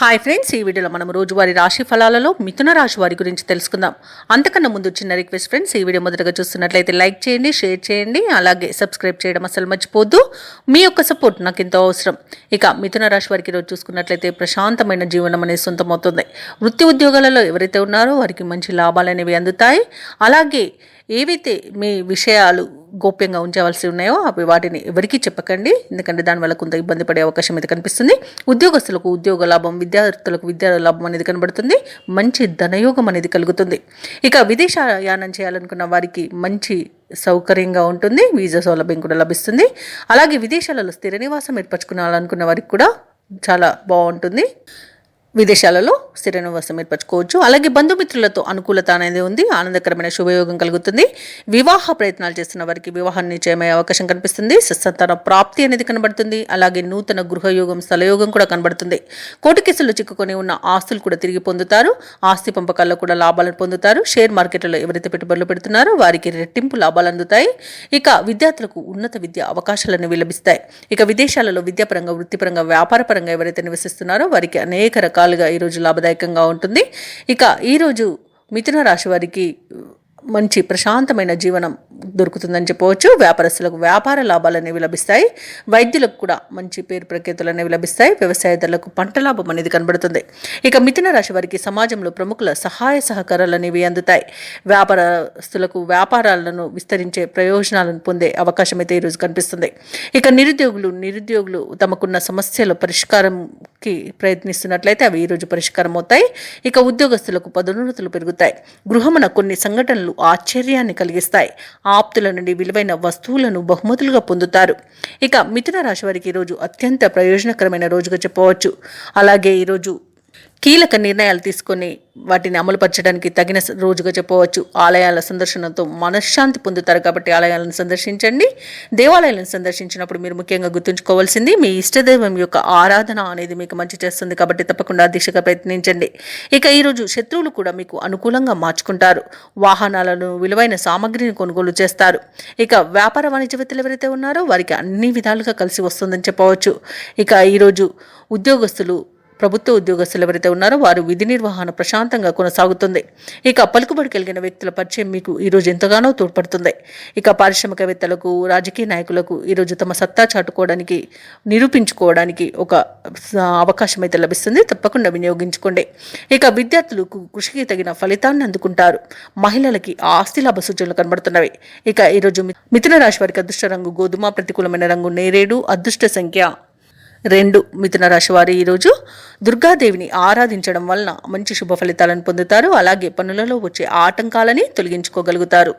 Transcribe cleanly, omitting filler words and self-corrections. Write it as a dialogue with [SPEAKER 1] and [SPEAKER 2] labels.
[SPEAKER 1] Hi friends, ఈ వీడియోలో మనం రోజువారీ రాశి ఫలాలలో మిథున రాశి వారి గురించి తెలుసుకుందాం. అంతకన్నా ముందు చిన్న రిక్వెస్ట్ ఫ్రెండ్స్, ఈ వీడియో మొదటగా చూస్తున్నట్లయితే లైక్ చేయండి, షేర్ చేయండి, అలాగే సబ్స్క్రైబ్ చేయడం అసలు మర్చిపోద్దు. మీ యొక్క సపోర్ట్ నాకు ఎంతో అవసరం. ఇక మిథున రాశి వారికి ఈరోజు చూసుకున్నట్లయితే ప్రశాంతమైన జీవనం అనేది సొంతమవుతుంది. వృత్తి ఉద్యోగాలలో ఎవరైతే ఉన్నారో వారికి మంచి లాభాలు అనేవి అందుతాయి. అలాగే ఏవైతే మీ విషయాలు గోప్యంగా ఉంచవలసి ఉన్నాయో అవి వాటిని ఎవరికీ చెప్పకండి, ఎందుకంటే దానివల్ల కొంత ఇబ్బంది పడే అవకాశం అయితే కనిపిస్తుంది. ఉద్యోగస్తులకు ఉద్యోగ లాభం, విద్యార్థులకు విద్యా లాభం అనేది కనబడుతుంది. మంచి ధనయోగం అనేది కలుగుతుంది. ఇక విదేశయానం చేయాలనుకున్న వారికి మంచి సౌకర్యంగా ఉంటుంది. వీసా సౌలభ్యం కూడా లభిస్తుంది. అలాగే విదేశాలలో స్థిర నివాసం ఏర్పరచుకోవాలనుకున్న వారికి కూడా చాలా బాగుంటుంది. విదేశాలలో స్థిర నివాసం ఏర్పరచుకోవచ్చు. అలాగే బంధుమిత్రులతో అనుకూలత అనేది ఉంది. ఆనందకరమైన శుభయోగం కలుగుతుంది. వివాహ ప్రయత్నాలు చేస్తున్న వారికి వివాహం నిశ్చయమయ్యే అవకాశం కనిపిస్తుంది. సత్సంతాన ప్రాప్తి అనేది కనబడుతుంది. అలాగే నూతన గృహయోగం, స్థలయోగం కూడా కనబడుతుంది. కోర్టు కేసుల్లో చిక్కుకొని ఉన్న ఆస్తులు కూడా తిరిగి పొందుతారు. ఆస్తి పంపకాల్లో కూడా లాభాలను పొందుతారు. షేర్ మార్కెట్లో ఎవరైతే పెట్టుబడులు పెడుతున్నారో వారికి రెట్టింపు లాభాలు అందుతాయి. ఇక విద్యార్థులకు ఉన్నత విద్య అవకాశాలను లభిస్తాయి. ఇక విదేశాలలో విద్యాపరంగా, వృత్తిపరంగా, వ్యాపారపరంగా ఎవరైతే నివసిస్తున్నారో వారికి అనేక రకాలుగా ఈరోజు లాభదాయకంగా ఉంటుంది. ఇక ఈరోజు మిథున రాశి వారికి మంచి ప్రశాంతమైన జీవనం దొరుకుతుందని చెప్పవచ్చు. వ్యాపారస్తులకు వ్యాపార లాభాలు అనేవి లభిస్తాయి. వైద్యులకు కూడా మంచి పేరు ప్రఖ్యాతులు అనేవి లభిస్తాయి. వ్యవసాయదారులకు పంట లాభం అనేది కనబడుతుంది. ఇక మిథున రాశి వారికి సమాజంలో ప్రముఖుల సహాయ సహకారాలు అనేవి అందుతాయి. వ్యాపారస్తులకు వ్యాపారాలను విస్తరించే ప్రయోజనాలను పొందే అవకాశం అయితే ఈరోజు కనిపిస్తుంది. ఇక నిరుద్యోగులు తమకున్న సమస్యల పరిష్కారంకి ప్రయత్నిస్తున్నట్లయితే అవి ఈరోజు పరిష్కారం అవుతాయి. ఇక ఉద్యోగస్తులకు పదోన్నతులు పెరుగుతాయి. గృహమున కొన్ని సంఘటనలు ఆశ్చర్యాన్ని కలిగిస్తాయి. ఆప్తుల నుండి విలువైన వస్తువులను బహుమతులుగా పొందుతారు. ఇక మిథున రాశి వారికి ఈరోజు అత్యంత ప్రయోజనకరమైన రోజుగా చెప్పవచ్చు. అలాగే ఈరోజు కీలక నిర్ణయాలు తీసుకొని వాటిని అమలుపరచడానికి తగిన రోజుగా చెప్పవచ్చు. ఆలయాల సందర్శనతో మనశ్శాంతి పొందుతారు కాబట్టి ఆలయాలను సందర్శించండి. దేవాలయాలను సందర్శించినప్పుడు మీరు ముఖ్యంగా గుర్తుంచుకోవాల్సింది మీ ఇష్టదైవం యొక్క ఆరాధన అనేది మీకు మంచి చేస్తుంది కాబట్టి తప్పకుండా దిశగా ప్రయత్నించండి. ఇక ఈరోజు శత్రువులు కూడా మీకు అనుకూలంగా మార్చుకుంటారు. వాహనాలను, విలువైన సామగ్రిని కొనుగోలు చేస్తారు. ఇక వ్యాపార వాణిజ్యవేత్తలు ఎవరైతే ఉన్నారో వారికి అన్ని విధాలుగా కలిసి వస్తుందని చెప్పవచ్చు. ఇక ఈరోజు ప్రభుత్వ ఉద్యోగస్తులు ఎవరైతే ఉన్నారో వారు విధి నిర్వహణ ప్రశాంతంగా కొనసాగుతుంది. ఇక పలుకుబడి కలిగిన వ్యక్తుల పరిచయం మీకు ఈరోజు ఎంతగానో తోడ్పడుతుంది. ఇక పారిశ్రామికవేత్తలకు, రాజకీయ నాయకులకు ఈరోజు తమ సత్తా చాటుకోవడానికి, నిరూపించుకోవడానికి ఒక అవకాశం అయితే లభిస్తుంది. తప్పకుండా వినియోగించుకోండి. ఇక విద్యార్థులకు కృషికి తగిన ఫలితాన్ని అందుకుంటారు. మహిళలకి ఆస్తి లాభ సూచనలు కనబడుతున్నవి. ఇక ఈరోజు మిథున రాశి వారికి అదృష్ట రంగు గోధుమ, ప్రతికూలమైన రంగు నేరేడు, అదృష్ట సంఖ్య 2. మిథున రాశి వారు ఈరోజు దుర్గాదేవిని ఆరాధించడం వలన మంచి శుభ ఫలితాలను పొందుతారు. అలాగే పనులలో వచ్చే ఆటంకాలని తొలగించుకోగలుగుతారు.